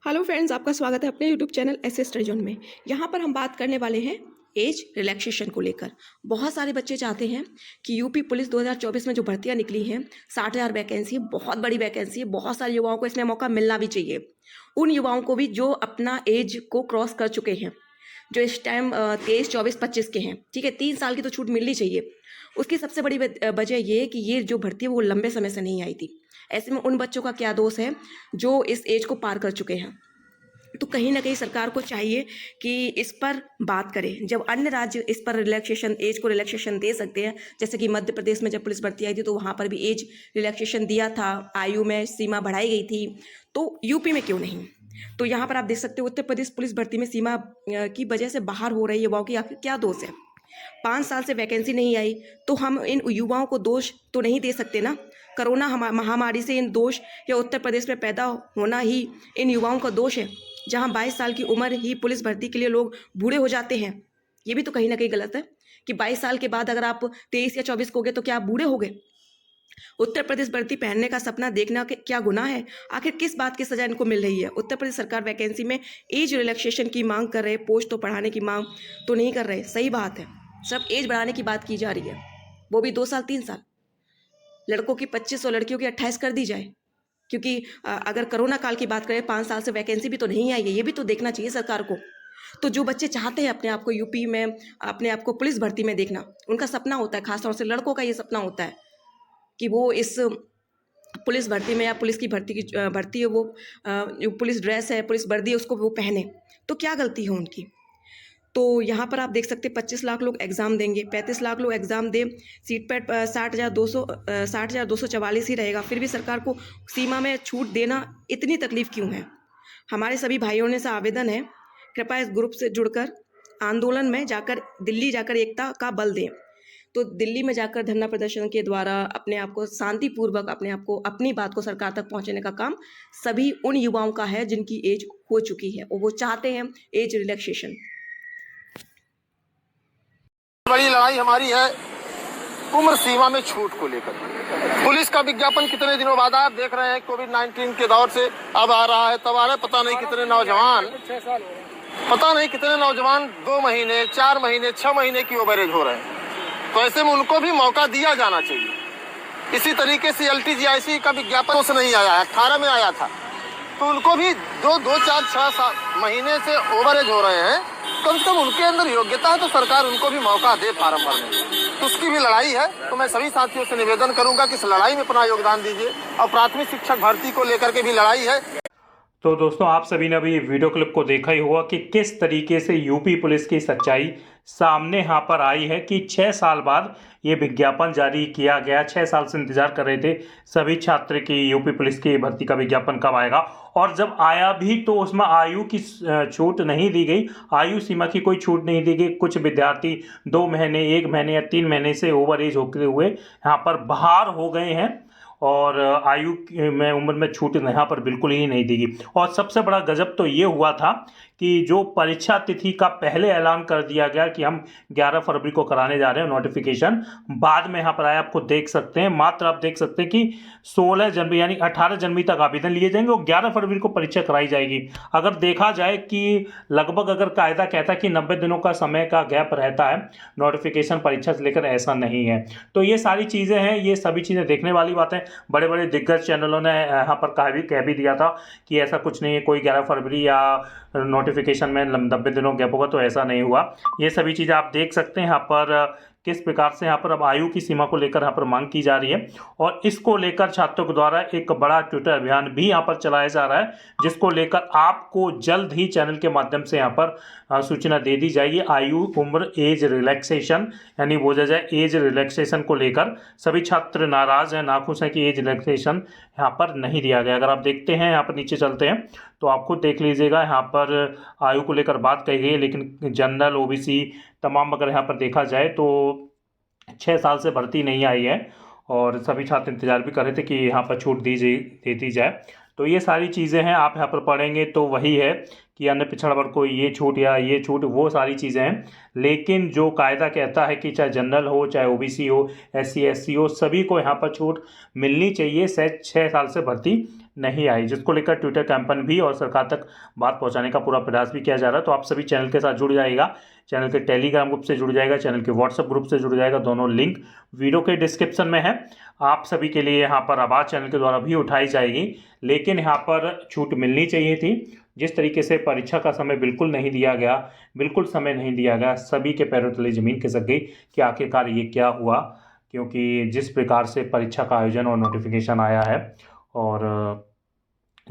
Hello friends, आपका स्वागत है अपने यूट्यूब चैनल ऐसे स्टडी जोन में। यहाँ पर हम बात करने वाले हैं एज रिलैक्सेशन को लेकर। बहुत सारे बच्चे चाहते हैं कि यूपी पुलिस 2024 में जो भर्तियाँ निकली हैं, 60,000 वैकेंसी है, बहुत बड़ी वैकेंसी है। बहुत सारे युवाओं को इसमें मौका मिलना भी चाहिए। उन युवाओं को भी जो अपना एज को क्रॉस कर चुके हैं, जो इस टाइम 23, 24, 25 के हैं। ठीक है, 3 साल की तो छूट मिलनी चाहिए। उसकी सबसे बड़ी वजह ये है कि ये जो भर्ती है वो लंबे समय से नहीं आई थी। ऐसे में उन बच्चों का क्या दोष है जो इस एज को पार कर चुके हैं। तो कहीं ना कहीं सरकार को चाहिए कि इस पर बात करें। जब अन्य राज्य इस पर रिलैक्सेशन, एज को रिलैक्सेशन दे सकते हैं, जैसे कि मध्य प्रदेश में जब पुलिस भर्ती आई थी तो वहाँ पर भी एज रिलैक्सेशन दिया था, आयु में सीमा बढ़ाई गई थी, तो यूपी में क्यों नहीं। तो यहाँ पर आप देख सकते हो उत्तर प्रदेश पुलिस भर्ती में सीमा की वजह से बाहर हो रही युवाओं की आखिर क्या दोष है। 5 साल से वैकेंसी नहीं आई तो हम इन युवाओं को दोष तो नहीं दे सकते ना। कोरोना महामारी से इन दोष या उत्तर प्रदेश में पैदा होना ही इन युवाओं का दोष है, जहां 22 साल की उम्र ही पुलिस भर्ती के लिए लोग बूढ़े हो जाते हैं। ये भी तो कहीं ना कहीं गलत है कि 22 साल के बाद अगर आप 23 या 24 को गए तो क्या आप बूढ़े हो गए। उत्तर प्रदेश भर्ती पहनने का सपना देखना क्या गुनाह है। आखिर किस बात की सजा इनको मिल रही है। उत्तर प्रदेश सरकार वैकेंसी में एज रिलैक्सेशन की मांग कर रहे, पोस्ट तो बढ़ाने की मांग तो नहीं कर रहे। सही बात है, सब एज बढ़ाने की बात की जा रही है, वो भी 2 साल 3 साल। लड़कों की 25 और लड़कियों की 28 कर दी जाए, क्योंकि अगर कोरोना काल की बात करें 5 साल से वैकेंसी भी तो नहीं आई है। ये भी तो देखना चाहिए सरकार को। तो जो बच्चे चाहते हैं अपने आप को यूपी में, अपने आप को पुलिस भर्ती में देखना, उनका सपना होता है, खासतौर से लड़कों का ये सपना होता है कि वो इस पुलिस भर्ती में या पुलिस की भर्ती है वो जो पुलिस ड्रेस है, पुलिस वर्दी है, उसको वो पहने। तो क्या गलती है उनकी। तो यहाँ पर आप देख सकते हैं 25 लाख लोग एग्ज़ाम देंगे, 35 लाख लोग एग्ज़ाम दें, सीट पैट 60,244 ही रहेगा। फिर भी सरकार को सीमा में छूट देना इतनी तकलीफ़ क्यों है। हमारे सभी भाइयों ने से आवेदन है, कृपया इस ग्रुप से जुड़कर आंदोलन में जाकर, दिल्ली जाकर एकता का बल दें। तो दिल्ली में जाकर धरना प्रदर्शन के द्वारा अपने आप को शांतिपूर्वक, अपने आप को, अपनी बात को सरकार तक पहुंचाने का काम सभी उन युवाओं का है जिनकी एज हो चुकी है और वो चाहते हैं एज रिलैक्सेशन। बड़ी लड़ाई हमारी है उम्र सीमा में छूट को लेकर। पुलिस का विज्ञापन कितने दिनों बाद आप देख रहे हैं, कोविड-19 के दौर से अब आ रहा है, तब आ रहा है। पता नहीं कितने नौजवान 2 महीने, 4 महीने, 6 महीने की ओवरेज हो रहे हैं। तो ऐसे में उनको भी मौका दिया जाना चाहिए। इसी तरीके से LTGIC का विज्ञापन से नहीं आया है, 18 में आया था, तो उनको भी 2, 4, 6 महीने से ओवरेज हो रहे हैं। कम से कम उनके अंदर योग्यता है तो सरकार उनको भी मौका दे फार्म भरने में। तो उसकी भी लड़ाई है। तो मैं सभी साथियों से निवेदन करूंगा कि इस लड़ाई में अपना योगदान दीजिए। और प्राथमिक शिक्षक भर्ती को लेकर के भी लड़ाई है। तो दोस्तों, आप सभी ने अभी वीडियो क्लिप को देखा ही होगा कि किस तरीके से यूपी पुलिस की सच्चाई सामने यहाँ पर आई है कि 6 साल बाद ये विज्ञापन जारी किया गया। 6 साल से इंतजार कर रहे थे सभी छात्र की यूपी पुलिस की भर्ती का विज्ञापन कब आएगा। और जब आया भी तो उसमें आयु की छूट नहीं दी गई, आयु सीमा की कोई छूट नहीं दी गई। कुछ विद्यार्थी 2 महीने, 1 महीने या 3 महीने से ओवर एज होते हुए यहाँ पर बाहर हो गए हैं और आयु में, उम्र में छूट यहाँ पर बिल्कुल ही नहीं दी गई। और सबसे बड़ा गजब तो ये हुआ था कि जो परीक्षा तिथि का पहले ऐलान कर दिया गया कि हम 11 फरवरी को कराने जा रहे हैं नोटिफिकेशन, बाद में यहाँ पर आया। आपको देख सकते हैं, मात्र आप देख सकते हैं कि 16 जनवरी यानी 18 जनवरी तक आवेदन लिए जाएंगे और 11 फरवरी को परीक्षा कराई जाएगी। अगर देखा जाए कि लगभग, अगर कायदा कहता है कि 90 दिनों का समय का गैप रहता है नोटिफिकेशन परीक्षा से लेकर, ऐसा नहीं है। तो ये सारी चीज़ें हैं, ये सभी चीज़ें देखने वाली बातें। बड़े बड़े दिग्गज चैनलों ने यहाँ पर कह भी दिया था कि ऐसा कुछ नहीं है, कोई 11 फरवरी या नोटिफिकेशन में 90 दिनों गैप होगा, तो ऐसा नहीं हुआ। ये सभी चीज़ें आप देख सकते हैं यहाँ पर किस प्रकार से यहाँ पर अब आयु की सीमा को लेकर यहाँ पर मांग की जा रही है। और इसको लेकर छात्रों के द्वारा एक बड़ा ट्विटर अभियान भी यहाँ पर चलाया जा रहा है, जिसको लेकर आपको जल्द ही चैनल के माध्यम से यहाँ पर सूचना दे दी जाएगी। आयु, उम्र, एज रिलैक्सेशन, यानी बोला जाए एज रिलैक्सेशन को लेकर सभी छात्र नाराज़ हैं, नाखुश हैं कि एज रिलैक्सेशन यहाँ पर नहीं दिया गया। अगर आप देखते हैं, यहाँ पर नीचे चलते हैं तो आपको देख लीजिएगा, यहाँ पर आयु को लेकर बात कही गई है, लेकिन जनरल, OBC तमाम अगर यहाँ पर देखा जाए तो 6 साल से भर्ती नहीं आई है और सभी छात्र इंतजार भी कर रहे थे कि यहाँ पर छूट दे दी जाए। तो ये सारी चीज़ें हैं, आप यहाँ पर पढ़ेंगे तो वही है कि अन्य पिछड़ा वर्ग को ये छूट या ये छूट, वो सारी चीज़ें हैं। लेकिन जो कायदा कहता है कि चाहे जनरल हो, चाहे OBC हो, SC SC हो, सभी को यहाँ पर छूट मिलनी चाहिए। 6 साल से भर्ती नहीं आई, जिसको लेकर ट्विटर कैंपेन भी और सरकार तक बात पहुंचाने का पूरा प्रयास भी किया जा रहा है। तो आप सभी चैनल के साथ जुड़ जाइएगा, चैनल के टेलीग्राम ग्रुप से जुड़ जाएगा, चैनल के व्हाट्सएप ग्रुप से जुड़ जाएगा, दोनों लिंक वीडियो के डिस्क्रिप्शन में है। आप सभी के लिए यहाँ पर आवाज़ चैनल के द्वारा भी उठाई जाएगी, लेकिन यहाँ पर छूट मिलनी चाहिए थी। जिस तरीके से परीक्षा का समय बिल्कुल नहीं दिया गया, बिल्कुल समय नहीं दिया गया, सभी के पैरों तले ज़मीन खिसक गई कि आखिरकार ये क्या हुआ, क्योंकि जिस प्रकार से परीक्षा का आयोजन और नोटिफिकेशन आया है, और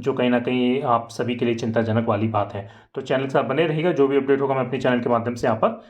जो कहीं ना कहीं आप सभी के लिए चिंताजनक वाली बात है। तो चैनल के साथ बने रहिएगा, जो भी अपडेट होगा मैं अपने चैनल के माध्यम से यहाँ पर